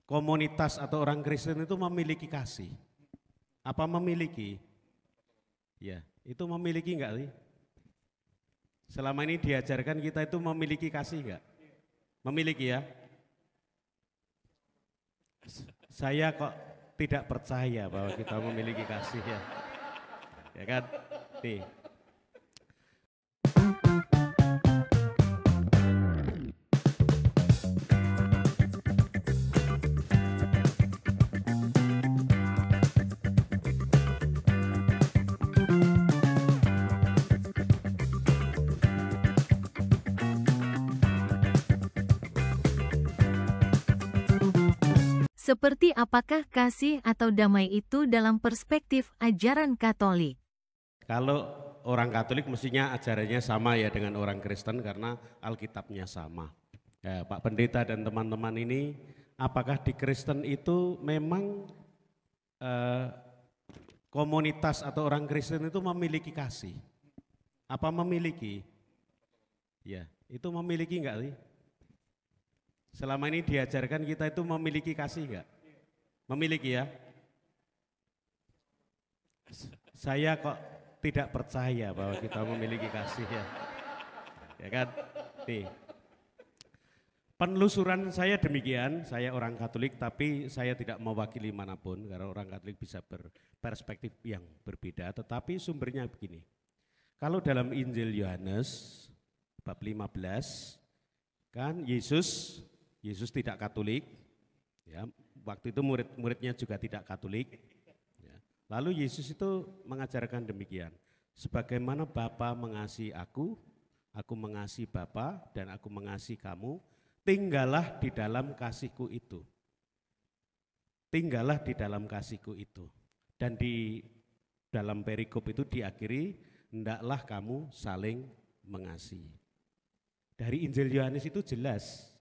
komunitas atau orang Kristen itu memiliki kasih. Apa memiliki? Ya, itu memiliki enggak sih? Selama ini diajarkan kita itu memiliki kasih enggak? Memiliki ya? Saya kok tidak percaya bahwa kita memiliki kasih ya. Ya kan? Nih. Seperti apakah kasih atau damai itu dalam perspektif ajaran Katolik? Kalau orang Katolik mestinya ajarannya sama ya dengan orang Kristen karena Alkitabnya sama. Ya, Pak Pendeta dan teman-teman ini, apakah di Kristen itu memang komunitas atau orang Kristen itu memiliki kasih? Apa memiliki? Ya, itu memiliki enggak sih? Selama ini diajarkan kita itu memiliki kasih enggak? Memiliki ya? Saya kok tidak percaya bahwa kita memiliki kasih ya. Ya kan? Nih. Penelusuran saya demikian, saya orang Katolik tapi saya tidak mewakili manapun karena orang Katolik bisa berperspektif yang berbeda, tetapi sumbernya begini. Kalau dalam Injil Yohanes bab 15 kan Yesus tidak Katolik, ya, waktu itu murid-muridnya juga tidak Katolik. Ya. Lalu Yesus itu mengajarkan demikian, sebagaimana Bapa mengasihi aku mengasihi Bapa dan aku mengasihi kamu, tinggallah di dalam kasihku itu. Tinggallah di dalam kasihku itu. Dan di dalam perikop itu diakhiri, hendaklah kamu saling mengasihi. Dari Injil Yohanes itu jelas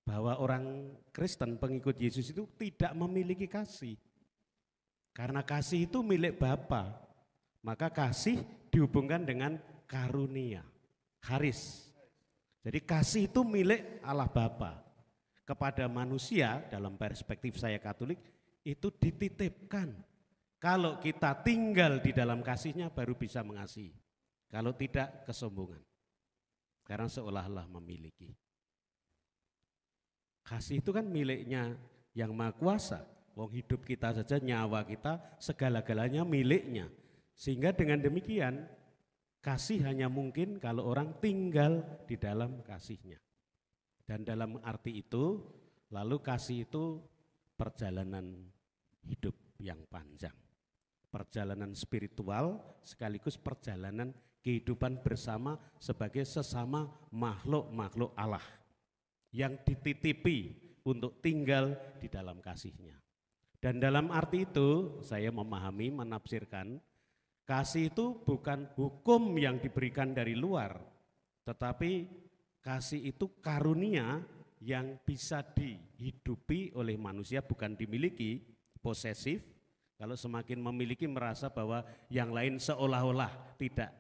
bahwa orang Kristen pengikut Yesus itu tidak memiliki kasih. Karena kasih itu milik Bapa, maka kasih dihubungkan dengan karunia, charis. Jadi kasih itu milik Allah Bapa. Kepada manusia dalam perspektif saya Katolik itu dititipkan. Kalau kita tinggal di dalam kasihnya baru bisa mengasihi. Kalau tidak kesombongan. Karena seolah-olah memiliki. Kasih itu kan miliknya yang Maha Kuasa. Wong hidup kita saja, nyawa kita, segala-galanya miliknya. Sehingga dengan demikian, kasih hanya mungkin kalau orang tinggal di dalam kasihnya. Dan dalam arti itu, lalu kasih itu perjalanan hidup yang panjang. Perjalanan spiritual sekaligus perjalanan kehidupan bersama sebagai sesama makhluk-makhluk Allah yang dititipi untuk tinggal di dalam kasihnya. Dan dalam arti itu saya memahami, menafsirkan kasih itu bukan hukum yang diberikan dari luar, tetapi kasih itu karunia yang bisa dihidupi oleh manusia, bukan dimiliki, posesif. Kalau semakin memiliki merasa bahwa yang lain seolah-olah tidak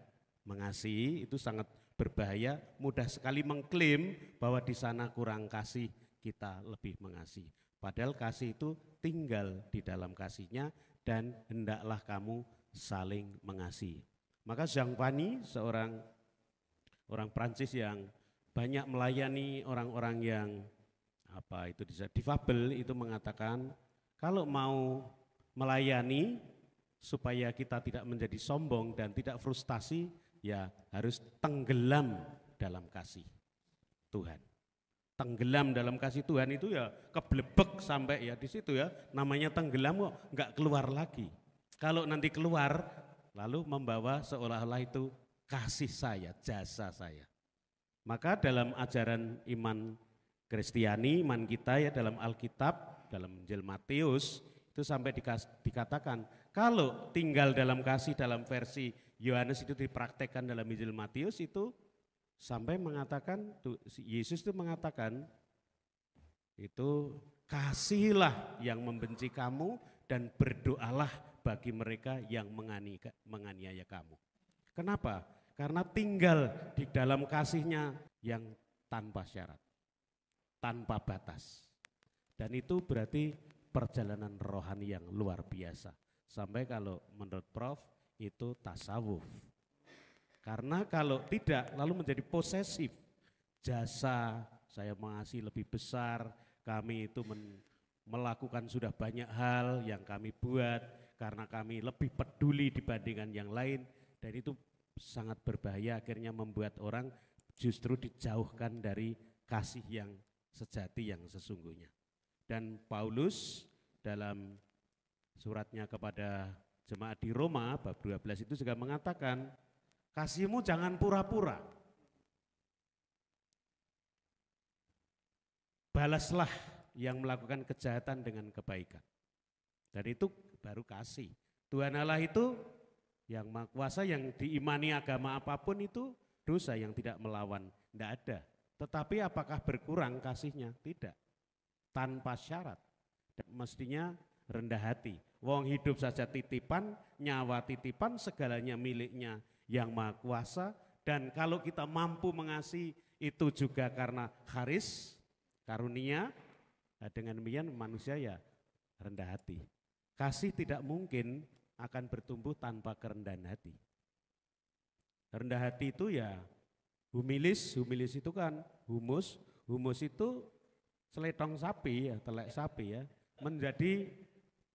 mengasihi, itu sangat berbahaya, mudah sekali mengklaim bahwa di sana kurang kasih, kita lebih mengasihi. Padahal kasih itu tinggal di dalam kasihnya dan hendaklah kamu saling mengasihi. Maka Jean Panis, seorang orang Prancis yang banyak melayani orang-orang yang difabel, itu mengatakan kalau mau melayani supaya kita tidak menjadi sombong dan tidak frustasi, ya harus tenggelam dalam kasih Tuhan. Tenggelam dalam kasih Tuhan itu ya keblebek sampai ya di situ ya, namanya tenggelam kok nggak keluar lagi. Kalau nanti keluar lalu membawa seolah-olah itu kasih saya, jasa saya. Maka dalam ajaran iman Kristiani, iman kita ya dalam Alkitab, dalam Injil Matius itu sampai dikatakan kalau tinggal dalam kasih dalam versi Yohanes itu dipraktekkan dalam Injil Matius itu sampai mengatakan, Yesus itu mengatakan itu kasihilah yang membenci kamu dan berdoalah bagi mereka yang menganiaya kamu. Kenapa? Karena tinggal di dalam kasihnya yang tanpa syarat, tanpa batas. Dan itu berarti perjalanan rohani yang luar biasa. Sampai kalau menurut Prof itu tasawuf. Karena kalau tidak lalu menjadi posesif. Jasa, saya mengasihi lebih besar, kami itu melakukan sudah banyak hal yang kami buat karena kami lebih peduli dibandingkan yang lain, dan itu sangat berbahaya, akhirnya membuat orang justru dijauhkan dari kasih yang sejati yang sesungguhnya. Dan Paulus dalam suratnya kepada jemaat di Roma bab 12 itu juga mengatakan, kasihmu jangan pura-pura. Balaslah yang melakukan kejahatan dengan kebaikan. Dan itu baru kasih. Tuhan Allah itu yang Maha Kuasa, yang diimani agama apapun itu dosa yang tidak melawan, tidak ada. Tetapi apakah berkurang kasihnya? Tidak. Tanpa syarat. Mestinya rendah hati. Wong hidup saja titipan, nyawa titipan, segalanya miliknya yang Maha Kuasa. Dan kalau kita mampu mengasihi itu juga karena charis, karunia, dengan demikian manusia ya rendah hati. Kasih tidak mungkin akan bertumbuh tanpa kerendahan hati. Rendah hati itu ya humilis itu kan humus itu seletong sapi ya, telek sapi ya, menjadi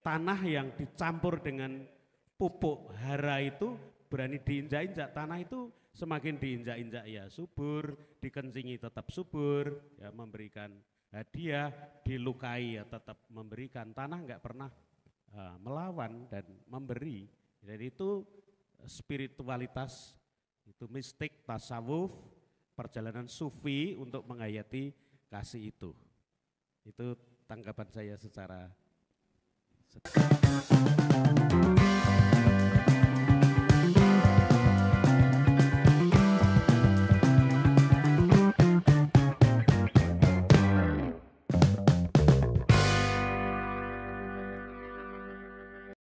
tanah yang dicampur dengan pupuk hara itu berani diinjak-injak, tanah itu semakin diinjak-injak ya subur, dikencingi tetap subur, ya memberikan hadiah, dilukai ya tetap memberikan, tanah enggak pernah melawan dan memberi. Jadi itu spiritualitas, itu mistik, tasawuf, perjalanan sufi untuk menghayati kasih itu. Itu tanggapan saya secara